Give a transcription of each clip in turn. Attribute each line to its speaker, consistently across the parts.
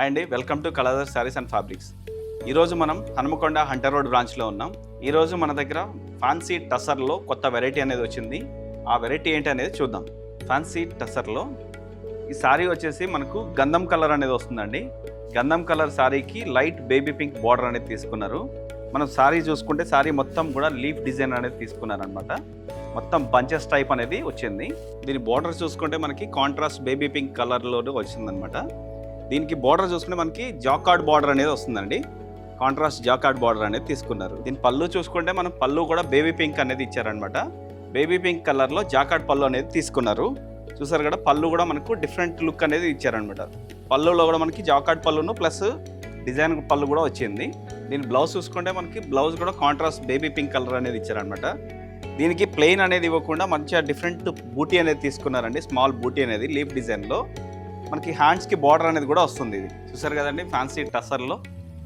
Speaker 1: Hi అండి, welcome to Kaladhar saris and fabrics. ఈరోజు మనం హనుమకొండ హంటర్ రోడ్ బ్రాంచ్లో ఉన్నాం. ఈరోజు మన దగ్గర ఫ్యాన్సీ టసర్లో కొత్త వెరైటీ అనేది వచ్చింది. ఆ వెరైటీ ఏంటి అనేది చూద్దాం. ఫ్యాన్సీ టసర్లో ఈ శారీ వచ్చేసి మనకు గంధం కలర్ అనేది వస్తుందండి. గంధం కలర్ శారీకి లైట్ బేబీ పింక్ బార్డర్ అనేది తీసుకున్నారు. మనం శారీ చూసుకుంటే శారీ మొత్తం కూడా లీఫ్ డిజైన్ అనేది తీసుకున్నారనమాట. మొత్తం బంచెస్ టైప్ అనేది వచ్చింది. దీని బార్డర్ చూసుకుంటే మనకి కాంట్రాస్ట్ బేబీ పింక్ కలర్లో వచ్చిందనమాట. దీనికి బార్డర్ చూసుకుంటే మనకి జాకార్డ్ బార్డర్ అనేది వస్తుందండి. కాంట్రాస్ట్ జాకార్డ్ బార్డర్ అనేది తీసుకున్నారు. దీని పళ్ళు చూసుకుంటే మనం పళ్ళు కూడా బేబీ పింక్ అనేది ఇచ్చారనమాట. బేబీ పింక్ కలర్లో జాకార్డ్ పళ్ళు అనేది తీసుకున్నారు. చూసారు కదా, పళ్ళు కూడా మనకు డిఫరెంట్ లుక్ అనేది ఇచ్చారనమాట. పళ్ళులో కూడా మనకి జాకార్డ్ పళ్ళును ప్లస్ డిజైన్ పళ్ళు కూడా వచ్చింది. దీని బ్లౌజ్ చూసుకుంటే మనకి బ్లౌజ్ కూడా కాంట్రాస్ట్ బేబీ పింక్ కలర్ అనేది ఇచ్చారనమాట. దీనికి ప్లెయిన్ అనేది ఇవ్వకుండా మంచిగా డిఫరెంట్ బూటీ అనేది తీసుకున్నారండి. స్మాల్ బూటీ అనేది లీఫ్ డిజైన్లో మనకి హ్యాండ్స్కి బార్డర్ అనేది కూడా వస్తుంది. ఇది చూసారు కదండి ఫ్యాన్సీ టసర్లో.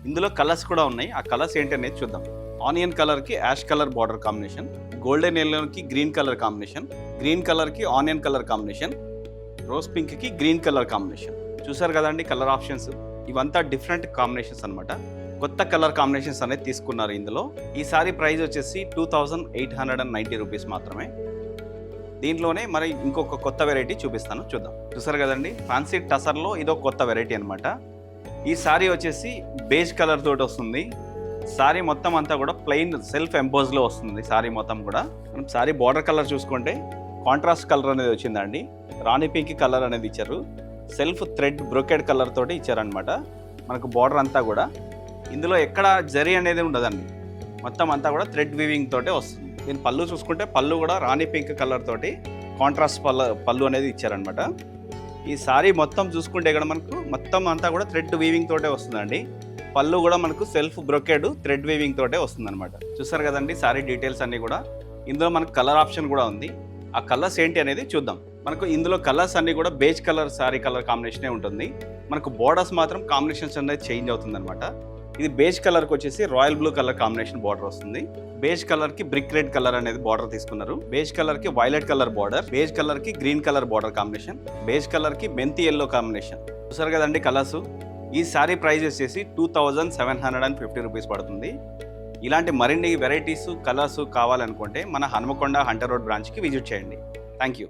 Speaker 1: ఇందులో కలర్స్ కూడా ఉన్నాయి. ఆ కలర్స్ ఏంటి అనేది చూద్దాం. ఆనియన్ కలర్కి ash colour border combination, golden ఎల్లోకి గ్రీన్ కలర్ కాంబినేషన్, గ్రీన్ కలర్కి ఆనియన్ కలర్ కాంబినేషన్, రోజ్ పింక్కి గ్రీన్ కలర్ కాంబినేషన్. చూసారు కదండి కలర్ ఆప్షన్స్. ఇవంతా డిఫరెంట్ కాంబినేషన్స్ అనమాట. కొత్త కలర్ కాంబినేషన్స్ అనేది తీసుకున్నారు ఇందులో. ఈ సారీ ప్రైస్ వచ్చేసి 2890 రూపీస్ మాత్రమే. దీంట్లోనే మరి ఇంకొక కొత్త వెరైటీ చూపిస్తాను, చూద్దాం. చూసారు కదండి ఫ్యాన్సీ టసర్లో ఇదో కొత్త వెరైటీ అనమాట. ఈ సారీ వచ్చేసి బేజ్ కలర్ తోటి వస్తుంది. సారీ మొత్తం అంతా కూడా ప్లెయిన్ సెల్ఫ్ ఎంపోజ్లో వస్తుంది. సారీ మొత్తం కూడా మనం సారీ బార్డర్ కలర్ చూసుకుంటే కాంట్రాస్ట్ కలర్ అనేది వచ్చిందండి. రాణి పింక్ కలర్ అనేది ఇచ్చారు. సెల్ఫ్ థ్రెడ్ బ్రోకెడ్ కలర్ తోటి ఇచ్చారనమాట. మనకు బార్డర్ అంతా కూడా ఇందులో ఎక్కడ జరీ అనేది ఉండదండి. మొత్తం అంతా కూడా థ్రెడ్ వీవింగ్ తోటే వస్తుంది. దీని పళ్ళు చూసుకుంటే పళ్ళు కూడా రాణి పింక్ కలర్ తోటి కాంట్రాస్ట్ పళ్ళు అనేది ఇచ్చారనమాట. ఈ సారీ మొత్తం చూసుకుంటే ఇక్కడ మనకు మొత్తం అంతా కూడా థ్రెడ్ వీవింగ్ తోటే వస్తుందండి. పళ్ళు కూడా మనకు సెల్ఫ్ బ్రోకెడ్ థ్రెడ్ వీవింగ్ తోటే వస్తుంది అనమాట. చూసారు కదండి సారీ డీటెయిల్స్ అన్నీ కూడా. ఇందులో మనకు కలర్ ఆప్షన్ కూడా ఉంది. ఆ కలర్స్ ఏంటి అనేది చూద్దాం. మనకు ఇందులో కలర్స్ అన్నీ కూడా బేజ్ కలర్ సారీ కలర్ కాంబినేషనే ఉంటుంది. మనకు బోర్డర్స్ మాత్రం కాంబినేషన్స్ అనేది చేంజ్ అవుతుంది అనమాట. ఇది బేజ్ కలర్కి వచ్చేసి royal blue colour combination border వస్తుంది. బేజ్ కలర్ కి బ్రిక్ రెడ్ కలర్ అనేది బార్డర్ తీసుకున్నారు. బేజ్ కలర్ కి violet colour border, beige colour కి green colour border combination, beige colour కి మెంతి ఎల్లో కాంబినేషన్. చూసారు కదండి కలర్స్. ఈ సారీ ప్రైస్ వచ్చేసి 2750 రూపీస్ పడుతుంది. ఇలాంటి మరిన్ని వెరైటీస్ కలర్స్ కావాలనుకుంటే మన హనుమకొండ హంటర్ రోడ్ బ్రాంచ్కి విజిట్ చేయండి. Thank you.